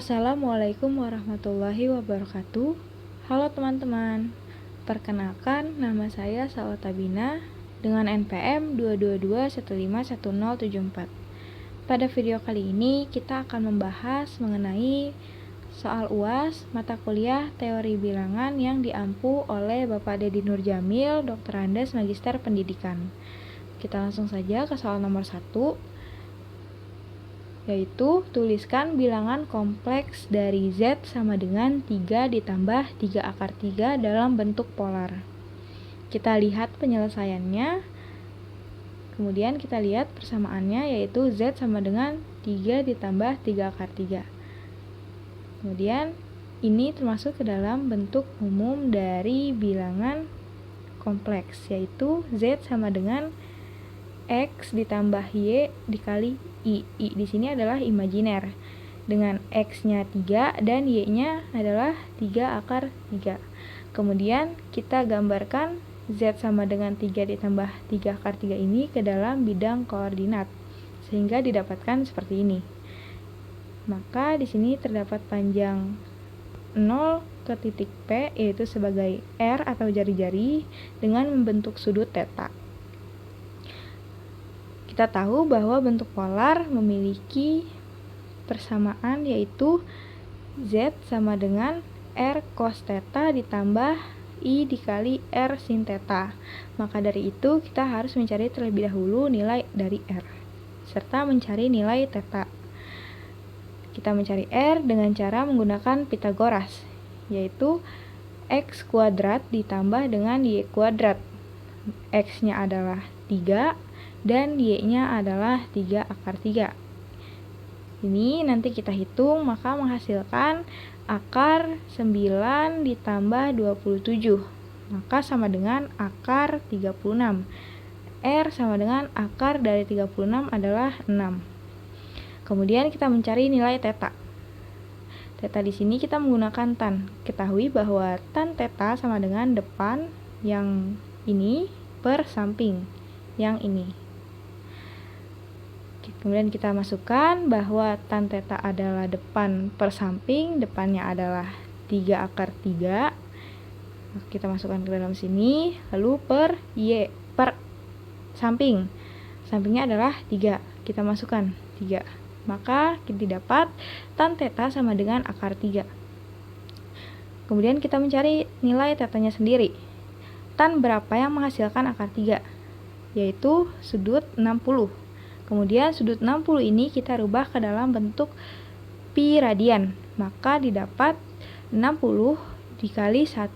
Assalamualaikum warahmatullahi wabarakatuh. Halo teman-teman, perkenalkan nama saya Sawatabina dengan NPM 222151074. Pada video kali ini kita akan membahas mengenai soal UAS mata kuliah teori bilangan yang diampu oleh Bapak Dedi Nurjamil, Dr. Andes, Magister Pendidikan. Kita langsung saja ke soal nomor 1, yaitu tuliskan bilangan kompleks dari Z sama dengan 3 ditambah 3 akar 3 dalam bentuk polar. Kita lihat penyelesaiannya, kemudian kita lihat persamaannya, yaitu Z sama dengan 3 ditambah 3 akar 3. Kemudian ini termasuk ke dalam bentuk umum dari bilangan kompleks, yaitu Z sama dengan X ditambah Y dikali I. I di sini adalah imajiner dengan X-nya 3 dan Y-nya adalah 3 akar 3. Kemudian kita gambarkan Z sama dengan 3 ditambah 3 akar 3 ini ke dalam bidang koordinat, sehingga didapatkan seperti ini. Maka di sini terdapat panjang 0 ke titik P, yaitu sebagai R atau jari-jari dengan membentuk sudut theta. Kita tahu bahwa bentuk polar memiliki persamaan, yaitu Z sama dengan R cos theta ditambah I dikali R sin theta. Maka dari itu kita harus mencari terlebih dahulu nilai dari R, serta mencari nilai theta. Kita mencari R dengan cara menggunakan Pitagoras, yaitu X kuadrat ditambah dengan Y kuadrat. X-nya adalah 3 dan Y-nya adalah 3 akar 3. Ini nanti kita hitung, maka menghasilkan akar 9 ditambah 27, maka sama dengan akar 36. R sama dengan akar dari 36 adalah 6. Kemudian kita mencari nilai theta. Theta di sini kita menggunakan tan. Ketahui bahwa tan theta sama dengan depan yang ini per samping yang ini. Kemudian kita masukkan bahwa tan theta adalah depan per samping, depannya adalah 3 akar 3. Kita masukkan ke dalam sini, lalu per Y, per samping. Sampingnya adalah 3, kita masukkan 3. Maka kita dapat tan theta sama dengan akar 3. Kemudian kita mencari nilai tetanya sendiri. Tan berapa yang menghasilkan akar 3? Yaitu sudut 60. Kemudian sudut 60 ini kita rubah ke dalam bentuk pi radian, maka didapat 60 dikali 1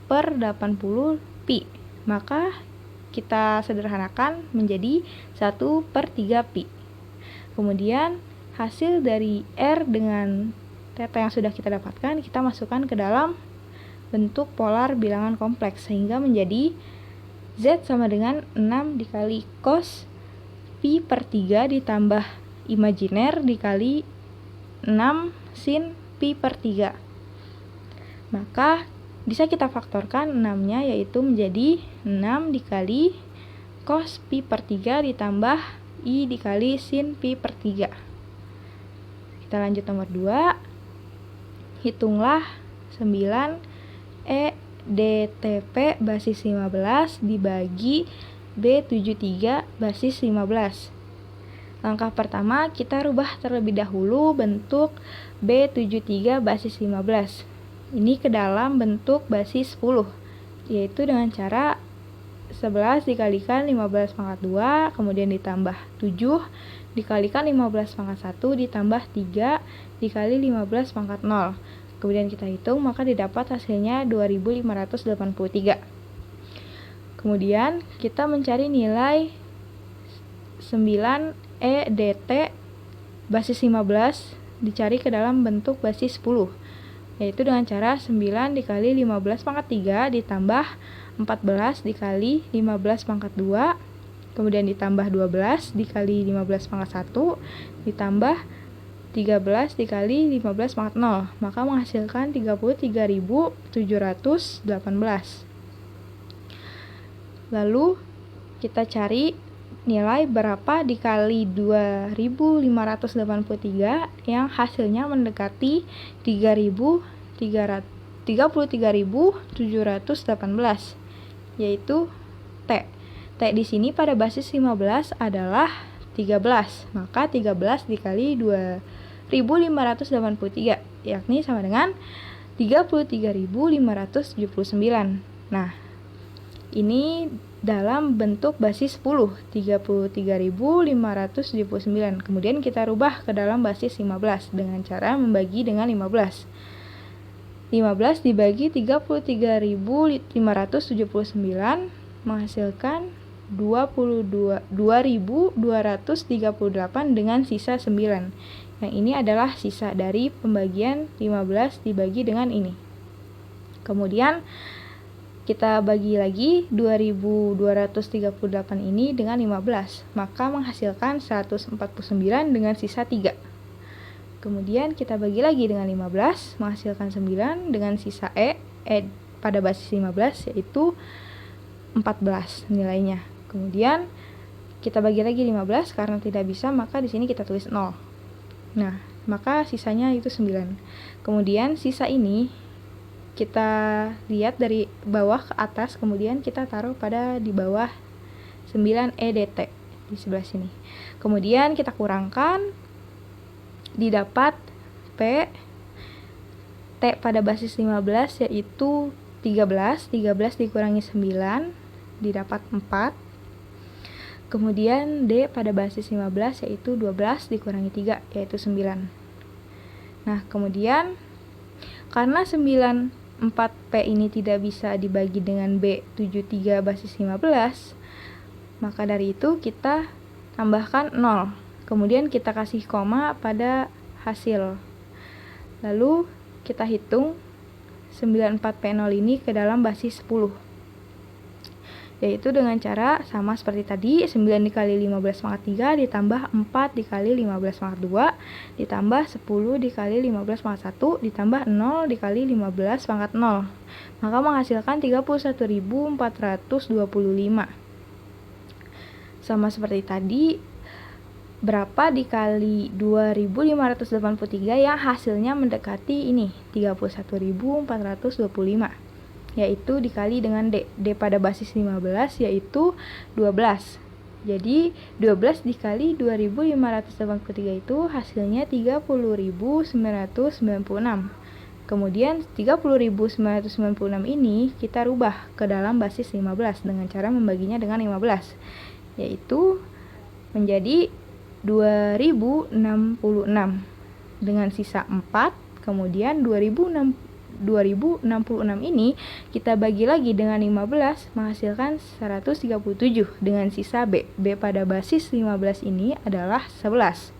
per 80 pi. Maka kita sederhanakan menjadi 1 per 3 pi. Kemudian hasil dari R dengan theta yang sudah kita dapatkan, kita masukkan ke dalam bentuk polar bilangan kompleks, sehingga menjadi Z sama dengan 6 dikali cos pi per 3 ditambah imajiner dikali 6 sin pi per 3. Maka bisa kita faktorkan 6-nya, yaitu menjadi 6 dikali cos pi per 3 ditambah I dikali sin pi per 3. Kita lanjut nomor 2. Hitunglah 9 E DTP basis 15 dibagi B73 basis 15. Langkah pertama, kita rubah terlebih dahulu bentuk B73 basis 15 ini ke dalam bentuk basis 10, yaitu dengan cara 11 dikalikan 15 pangkat 2, kemudian ditambah 7 dikalikan 15 pangkat 1 ditambah 3 dikali 15 pangkat 0. Kemudian kita hitung, maka didapat hasilnya 2583. Kemudian kita mencari nilai 9 EDT basis 15 dicari ke dalam bentuk basis 10, yaitu dengan cara 9 dikali 15 pangkat 3 ditambah 14 dikali 15 pangkat 2, kemudian ditambah 12 dikali 15 pangkat 1 ditambah 13 dikali 15 pangkat 0, maka menghasilkan 33.718. Lalu kita cari nilai berapa dikali 2583 yang hasilnya mendekati 33.718, yaitu T. T di sini pada basis 15 adalah 13, maka 13 dikali 2583 yakni sama dengan 33.579. Nah, ini dalam bentuk basis 10, 33.579. Kemudian kita rubah ke dalam basis 15 dengan cara membagi dengan 15. 15 dibagi 33.579 menghasilkan 22.238 dengan sisa 9. Yang ini adalah sisa dari pembagian 15 dibagi dengan ini. Kemudian kita bagi lagi 2238 ini dengan 15, maka menghasilkan 149 dengan sisa 3. Kemudian kita bagi lagi dengan 15, menghasilkan 9 dengan sisa E pada basis 15, yaitu 14 nilainya. Kemudian kita bagi lagi 15, karena tidak bisa maka di sini kita tulis 0. Nah, maka sisanya itu 9. Kemudian sisa ini kita lihat dari bawah ke atas, kemudian kita taruh pada di bawah 9 EDT di sebelah sini. Kemudian kita kurangkan, didapat P T pada basis 15 yaitu 13 dikurangi 9 didapat 4. Kemudian D pada basis 15 yaitu 12 dikurangi 3 yaitu 9. Nah, kemudian karena 4P ini tidak bisa dibagi dengan B73 basis 15, maka dari itu kita tambahkan 0. Kemudian kita kasih koma pada hasil. Lalu kita hitung 94P0 ini ke dalam basis 10. Yaitu dengan cara sama seperti tadi, 9 dikali 15 pangkat 3 ditambah 4 dikali 15 pangkat 2 ditambah 10 dikali 15 pangkat 1 ditambah 0 dikali 15 pangkat 0, maka menghasilkan 31.425. Sama seperti tadi, berapa dikali 2583 yang hasilnya mendekati ini 31.425, yaitu dikali dengan D. D pada basis 15 yaitu 12. Jadi 12 dikali 2583 itu hasilnya 30.996. Kemudian 30.996 ini kita rubah ke dalam basis 15 dengan cara membaginya dengan 15, yaitu menjadi 2066 dengan sisa 4. Kemudian 2066 ini kita bagi lagi dengan 15 menghasilkan 137 dengan sisa B. B pada basis 15 ini adalah 11.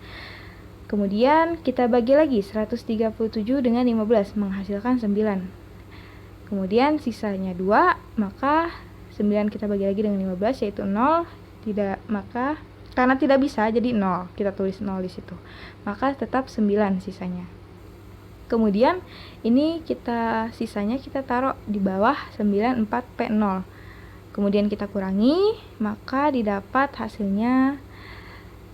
Kemudian kita bagi lagi 137 dengan 15 menghasilkan 9. Kemudian sisanya 2, maka 9 kita bagi lagi dengan 15 yaitu 0. Tidak, maka karena tidak bisa jadi 0, kita tulis 0 di situ. Maka tetap 9 sisanya. Kemudian ini sisanya kita taruh di bawah 94P0. Kemudian kita kurangi, maka didapat hasilnya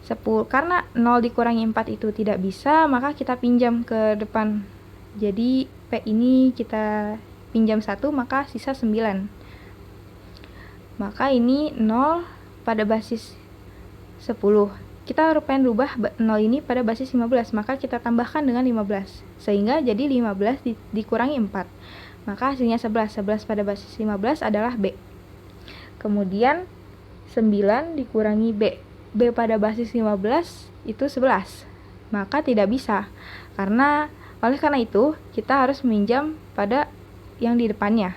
10. Karena 0 dikurangi 4 itu tidak bisa, maka kita pinjam ke depan. Jadi P ini kita pinjam 1, maka sisa 9. Maka ini 0 pada basis 10. Kita pengen rubah 0 ini pada basis 15, maka kita tambahkan dengan 15. Sehingga jadi 15 dikurangi 4. Maka hasilnya 11. 11 pada basis 15 adalah B. Kemudian 9 dikurangi B. B pada basis 15 itu 11. Maka tidak bisa. Oleh karena itu, kita harus meminjam pada yang di depannya,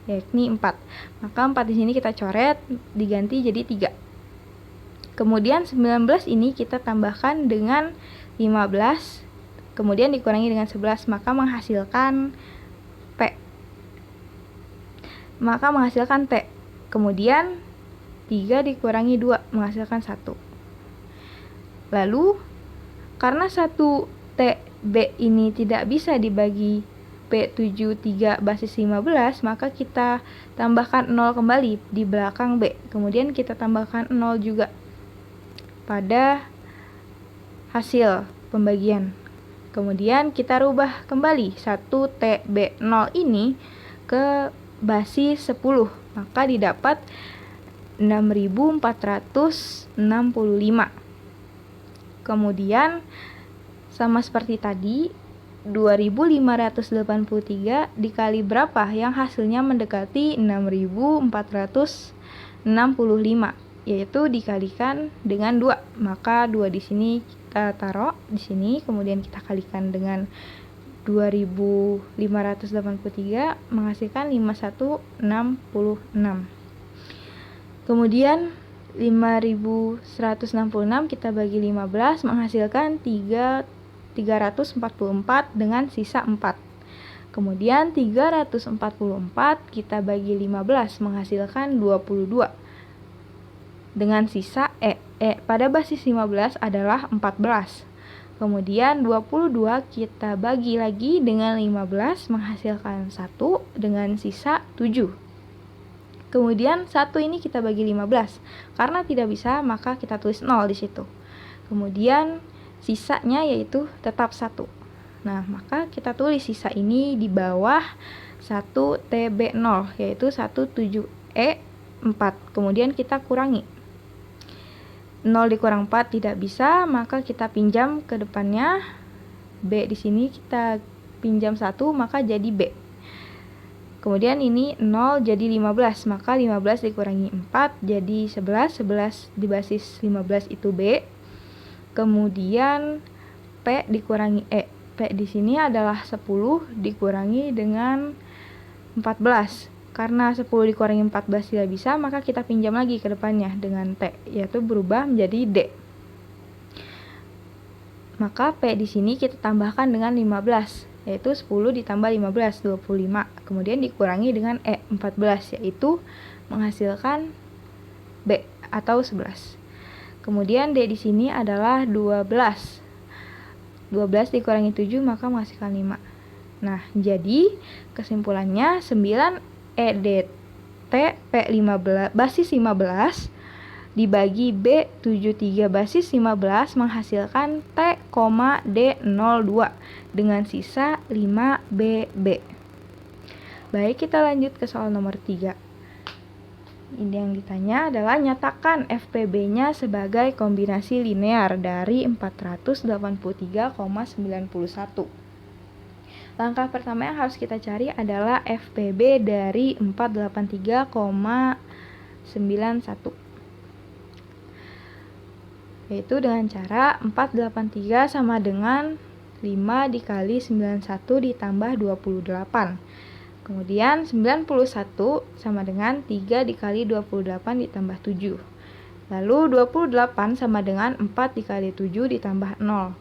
yakni 4. Maka 4 di sini kita coret, diganti jadi 3. Kemudian 19 ini kita tambahkan dengan 15, kemudian dikurangi dengan 11, maka menghasilkan P. Maka menghasilkan T. Kemudian 3 dikurangi 2 menghasilkan 1. Lalu karena 1 TB ini tidak bisa dibagi B73 basis 15, maka kita tambahkan 0 kembali di belakang B. Kemudian kita tambahkan 0 juga. pada hasil pembagian. Kemudian kita rubah kembali 1TB0 ini ke basis 10, maka didapat 6.465. Kemudian sama seperti tadi, 2.583 dikali berapa yang hasilnya mendekati 6.465, yaitu dikalikan dengan 2. Maka 2 di sini kita taruh di sini, kemudian kita kalikan dengan 2.583 menghasilkan 5.166. Kemudian 5.166 kita bagi 15 menghasilkan 344 dengan sisa 4. Kemudian 344 kita bagi 15 menghasilkan 22 dengan sisa pada basis 15 adalah 14. Kemudian 22 kita bagi lagi dengan 15 menghasilkan 1 dengan sisa 7. Kemudian 1 ini kita bagi 15. Karena tidak bisa maka kita tulis 0 di situ. Kemudian sisanya yaitu tetap 1. Nah, maka kita tulis sisa ini di bawah 1TB0 yaitu 17E4. Kemudian kita kurangi. 0 dikurang 4 tidak bisa, maka kita pinjam ke depannya. B di sini kita pinjam 1, maka jadi B. Kemudian ini 0 jadi 15, maka 15 dikurangi 4 jadi 11. 11 di basis 15 itu B. Kemudian P dikurangi E. P di sini adalah 10 dikurangi dengan 14. Karena 10 dikurangi 14 tidak bisa, maka kita pinjam lagi ke depannya dengan T, yaitu berubah menjadi D. Maka P di sini kita tambahkan dengan 15, yaitu 10 ditambah 15, 25. Kemudian dikurangi dengan E, 14, yaitu menghasilkan B atau 11. Kemudian D di sini adalah 12. 12 dikurangi 7 maka menghasilkan 5. Nah, jadi kesimpulannya 9 EDT P15 basis 15 dibagi B73 basis 15 menghasilkan T, D02 dengan sisa 5BB. Baik, kita lanjut ke soal nomor 3. Ini yang ditanya adalah nyatakan FPB-nya sebagai kombinasi linear dari 483,91. Langkah pertama yang harus kita cari adalah FPB dari 483,91, yaitu dengan cara 483 sama dengan 5 dikali 91 ditambah 28. Kemudian 91 sama dengan 3 dikali 28 ditambah 7. Lalu 28 sama dengan 4 dikali 7 ditambah 0.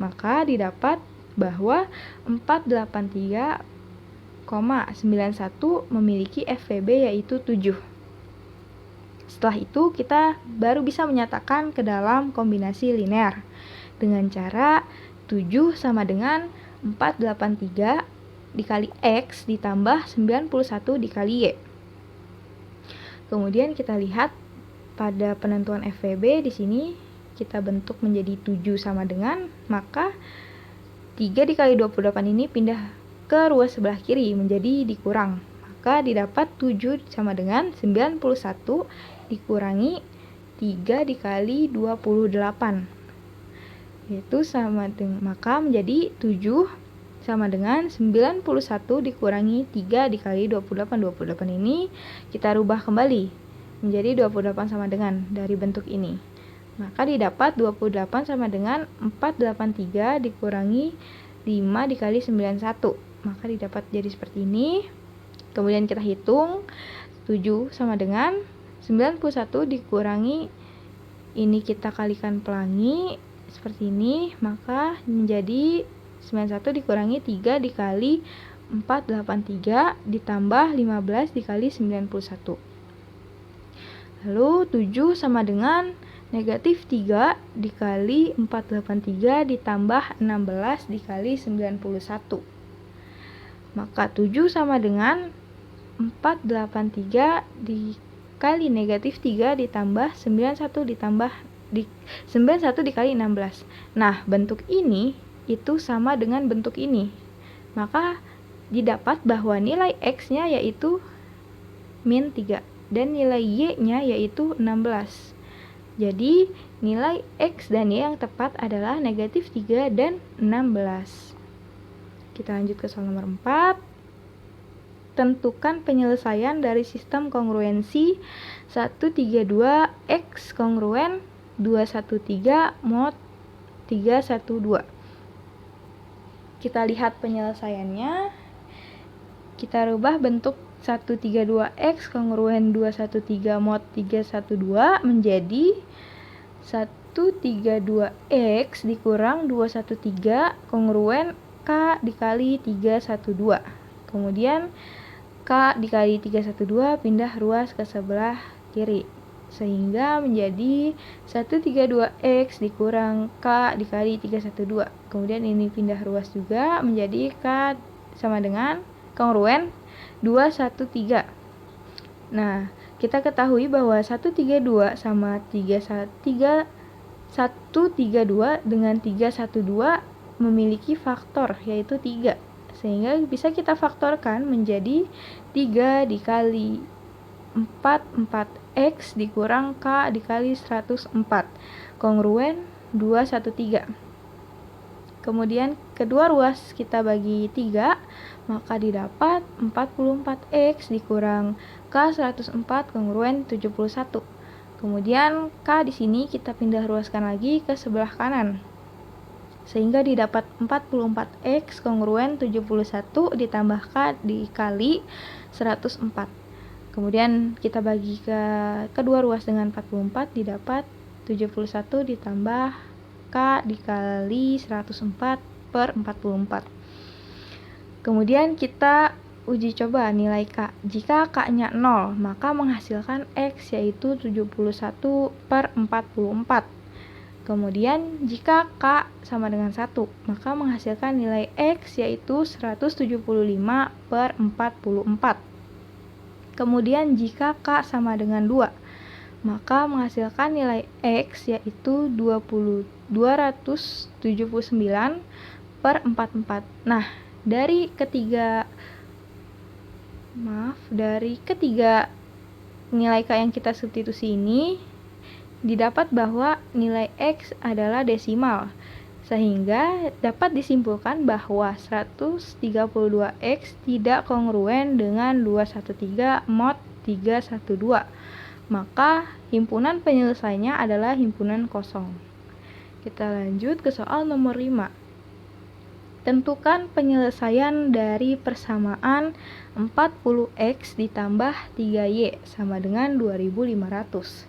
Maka didapat bahwa 483,91 memiliki FPB yaitu 7. Setelah itu kita baru bisa menyatakan ke dalam kombinasi linear dengan cara 7 sama dengan 483 dikali X ditambah 91 dikali Y. Kemudian kita lihat pada penentuan FPB di sini kita bentuk menjadi 7 sama dengan, maka 3 dikali 28 ini pindah ke ruas sebelah kiri menjadi dikurang. Maka didapat 7 sama dengan 91 dikurangi 3 dikali 28. Yaitu sama dengan, maka menjadi 7 sama dengan 91 dikurangi 3 dikali 28. 28 ini kita rubah kembali menjadi 28 sama dengan dari bentuk ini. Maka didapat 28 sama dengan 483 dikurangi 5 dikali 91. Maka didapat jadi seperti ini. Kemudian kita hitung 7 sama dengan 91 dikurangi ini kita kalikan pelangi seperti ini. Maka menjadi 91 dikurangi 3 dikali 483 ditambah 15 dikali 91. Lalu 7 sama dengan negatif 3 dikali 483 ditambah 16 dikali 91. Maka 7 sama dengan 483 dikali negatif 3 ditambah 91 ditambah 91 dikali 16. Nah, bentuk ini itu sama dengan bentuk ini. Maka didapat bahwa nilai X-nya yaitu min 3 dan nilai Y-nya yaitu 16. Jadi, nilai X dan Y yang tepat adalah negatif 3 dan 16. Kita lanjut ke soal nomor 4. Tentukan penyelesaian dari sistem kongruensi 132 X kongruen 213 mod 312. Kita lihat penyelesaiannya. Kita rubah bentuk 132X kongruen 213 mod 312 menjadi 132X dikurang 213 kongruen K dikali 312. Kemudian K dikali 312 pindah ruas ke sebelah kiri, sehingga menjadi 132X dikurang K dikali 312. Kemudian ini pindah ruas juga menjadi K sama dengan kongruen 213. Nah, kita ketahui bahwa 132 sama 132 dengan 312 memiliki faktor yaitu 3. Sehingga bisa kita faktorkan menjadi 3 dikali 4X dikurang K dikali 104 kongruen 213. Kemudian kedua ruas kita bagi 3, maka didapat 44X dikurang K 104 kongruen 71. Kemudian K di sini kita pindah ruaskan lagi ke sebelah kanan, sehingga didapat 44X kongruen 71 ditambah K dikali 104. Kemudian kita bagi ke kedua ruas dengan 44, didapat 71 ditambah K dikali 104 per 44. Kemudian kita uji coba nilai K. Jika K-nya 0, maka menghasilkan X yaitu 71 per 44. Kemudian jika K sama dengan 1, maka menghasilkan nilai X yaitu 175 per 44. Kemudian jika K sama dengan 2, maka menghasilkan nilai X yaitu 279 per 44. Nah, dari ketiga nilai K yang kita substitusi ini, didapat bahwa nilai X adalah desimal, sehingga dapat disimpulkan bahwa 132X tidak kongruen dengan 213 mod 312. Maka himpunan penyelesaiannya adalah himpunan kosong. Kita lanjut ke soal nomor 5. Tentukan penyelesaian dari persamaan 40X ditambah 3Y sama dengan 2500.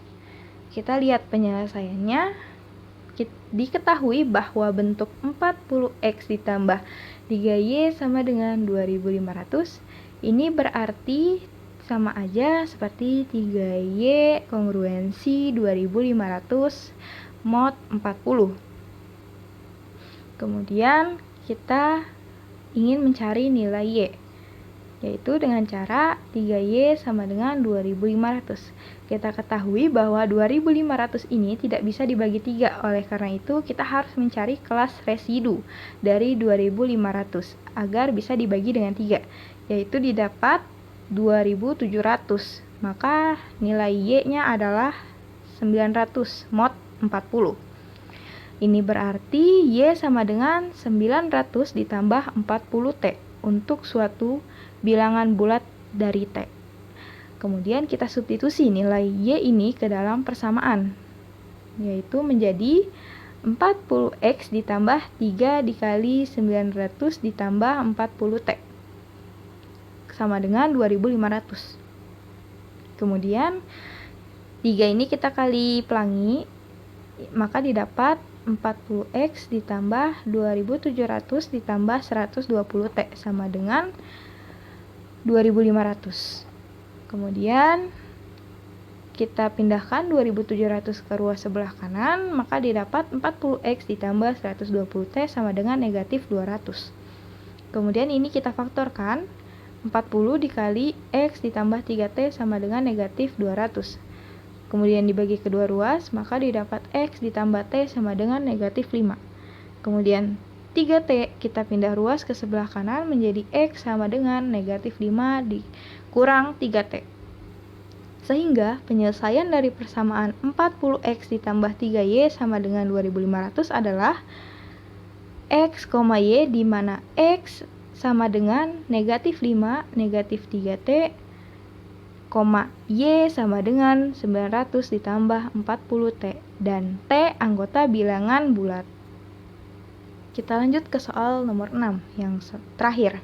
Kita lihat penyelesaiannya. Diketahui bahwa bentuk 40X ditambah 3Y sama dengan 2500. Ini berarti sama aja seperti 3Y kongruensi 2500 mod 40. Kemudian kita ingin mencari nilai Y, yaitu dengan cara 3Y sama dengan 2500. Kita ketahui bahwa 2500 ini tidak bisa dibagi 3, oleh karena itu kita harus mencari kelas residu dari 2500 agar bisa dibagi dengan 3, yaitu didapat 2700. Maka nilai Y-nya adalah 900 mod 40. Ini berarti Y sama dengan 900 ditambah 40T untuk suatu bilangan bulat dari T. Kemudian kita substitusi nilai Y ini ke dalam persamaan, yaitu menjadi 40X ditambah 3 dikali 900 ditambah 40T sama dengan 2500. Kemudian 3 ini kita kali pelangi, maka didapat 40X ditambah 2700 ditambah 120T sama dengan 2500. Kemudian kita pindahkan 2700 ke ruas sebelah kanan, maka didapat 40X ditambah 120T sama dengan negatif 200. Kemudian ini kita faktorkan, 40 dikali X ditambah 3T sama dengan negatif 200. kemudian dibagi kedua ruas, maka didapat X ditambah T sama dengan negatif 5. Kemudian 3T kita pindah ruas ke sebelah kanan menjadi X sama dengan negatif 5 dikurang 3T. Sehingga penyelesaian dari persamaan 40X ditambah 3Y sama dengan 2500 adalah X, Y, di mana X sama dengan negatif 5, negatif 3T, Y sama dengan 900 ditambah 40T, dan T anggota bilangan bulat. Kita lanjut ke soal nomor 6 yang terakhir.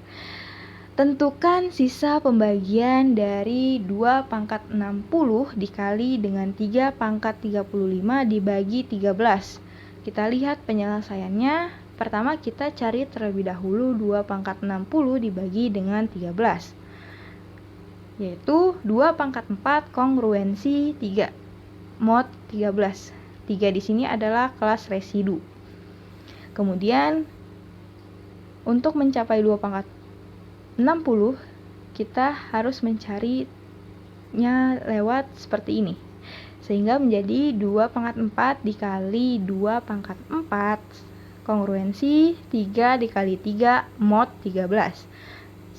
Tentukan sisa pembagian dari 2 pangkat 60 dikali dengan 3 pangkat 35 dibagi 13. Kita lihat penyelesaiannya. Pertama kita cari terlebih dahulu 2 pangkat 60 dibagi dengan 13. Yaitu 2 pangkat 4 kongruensi 3 mod 13. 3 di sini adalah kelas residu. Kemudian untuk mencapai 2 pangkat 60 kita harus mencarinya lewat seperti ini, sehingga menjadi 2 pangkat 4 dikali 2 pangkat 4 kongruensi 3 dikali 3 mod 13,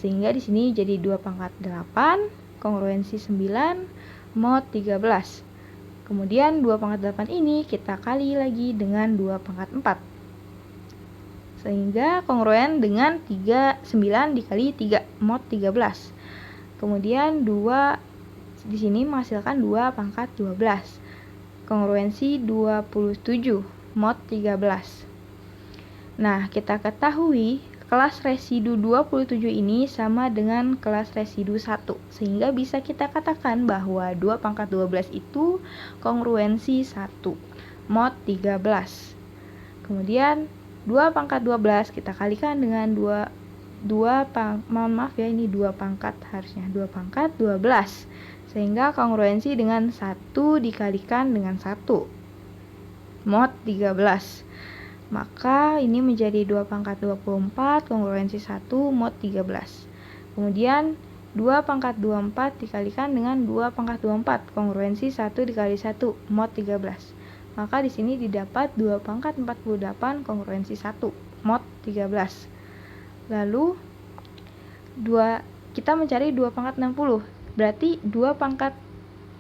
sehingga di sini jadi 2 pangkat 8 kongruensi 9 mod 13. Kemudian 2 pangkat 8 ini kita kali lagi dengan 2 pangkat 4, sehingga kongruen dengan 9 dikali 3 mod 13. Kemudian 2 di sini menghasilkan 2 pangkat 12. Kongruensi 27 mod 13. Nah, kita ketahui kelas residu 27 ini sama dengan kelas residu 1, sehingga bisa kita katakan bahwa 2 pangkat 12 itu kongruensi 1 mod 13. Kemudian 2 pangkat 12 kita kalikan dengan 2 pangkat harusnya 2 pangkat 12, sehingga kongruensi dengan 1 dikalikan dengan 1 mod 13. Maka ini menjadi 2 pangkat 24 kongruensi 1 mod 13. Kemudian 2 pangkat 24 dikalikan dengan 2 pangkat 24 kongruensi 1 dikali 1 mod 13. Maka di sini didapat 2 pangkat 48 kongruensi 1 mod 13. Lalu kita mencari 2 pangkat 60. Berarti 2 pangkat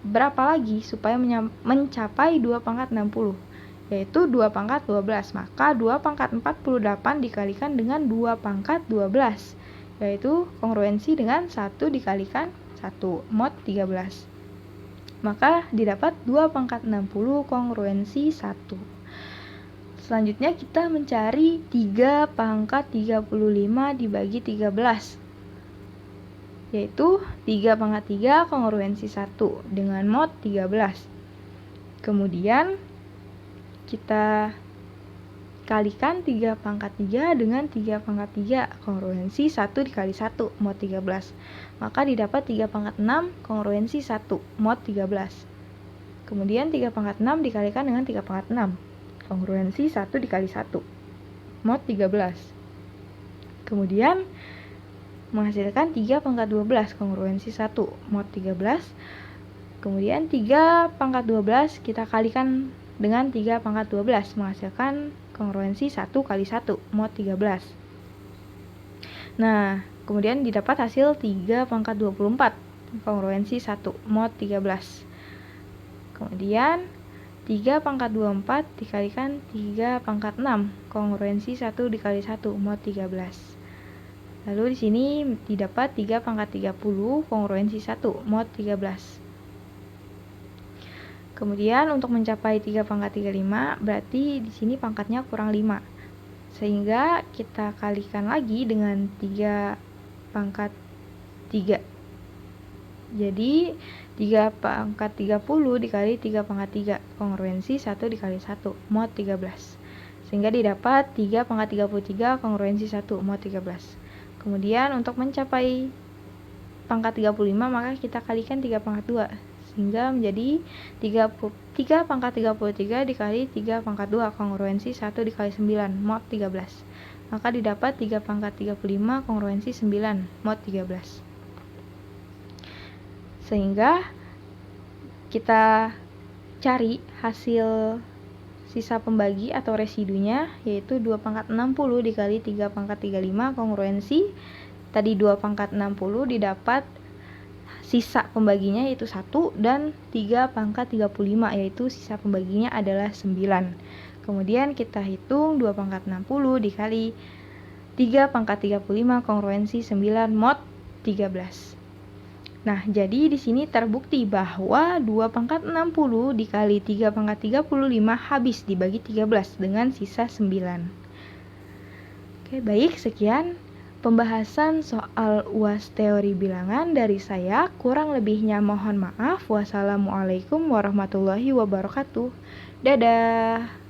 berapa lagi supaya mencapai 2 pangkat 60? Yaitu 2 pangkat 12. Maka 2 pangkat 48 dikalikan dengan 2 pangkat 12, yaitu kongruensi dengan 1 dikalikan 1 mod 13. Maka didapat 2 pangkat 60 kongruensi 1. Selanjutnya kita mencari 3 pangkat 35 dibagi 13, yaitu 3 pangkat 3 kongruensi 1 dengan mod 13. Kemudian kita kalikan 3 pangkat 3 dengan 3 pangkat 3 kongruensi 1 dikali 1 mod 13. Maka didapat 3 pangkat 6 kongruensi 1 mod 13. Kemudian 3 pangkat 6 dikalikan dengan 3 pangkat 6 kongruensi 1 dikali 1 mod 13. Kemudian menghasilkan 3 pangkat 12 kongruensi 1 mod 13. Kemudian 3 pangkat 12 kita kalikan dengan 3 pangkat 12 menghasilkan kongruensi 1 kali 1 mod 13. Nah, kemudian didapat hasil 3 pangkat 24 kongruensi 1 mod 13. Kemudian 3 pangkat 24 dikalikan 3 pangkat 6 kongruensi 1 dikali 1 mod 13. Lalu di sini didapat 3 pangkat 30 kongruensi 1 mod 13. Kemudian untuk mencapai 3 pangkat 35 berarti di sini pangkatnya kurang 5. Sehingga kita kalikan lagi dengan 3 pangkat 3. Jadi 3 pangkat 30 dikali 3 pangkat 3 kongruensi 1 dikali 1 mod 13. Sehingga didapat 3 pangkat 33 kongruensi 1 mod 13. Kemudian untuk mencapai pangkat 35 maka kita kalikan 3 pangkat 2. Sehingga menjadi 3 pangkat 33 dikali 3 pangkat 2 kongruensi 1 dikali 9 mod 13. Maka didapat 3 pangkat 35 kongruensi 9 mod 13. Sehingga kita cari hasil sisa pembagi atau residunya, yaitu 2 pangkat 60 dikali 3 pangkat 35 kongruensi. Tadi 2 pangkat 60 didapat sisa pembaginya yaitu 1, dan 3 pangkat 35 yaitu sisa pembaginya adalah 9. Kemudian kita hitung 2 pangkat 60 dikali 3 pangkat 35 kongruensi 9 mod 13. Nah, jadi di sini terbukti bahwa 2 pangkat 60 dikali 3 pangkat 35 habis dibagi 13 dengan sisa 9. Oke, baik, sekian pembahasan soal UAS teori bilangan dari saya. Kurang lebihnya mohon maaf. Wassalamualaikum warahmatullahi wabarakatuh. Dadah.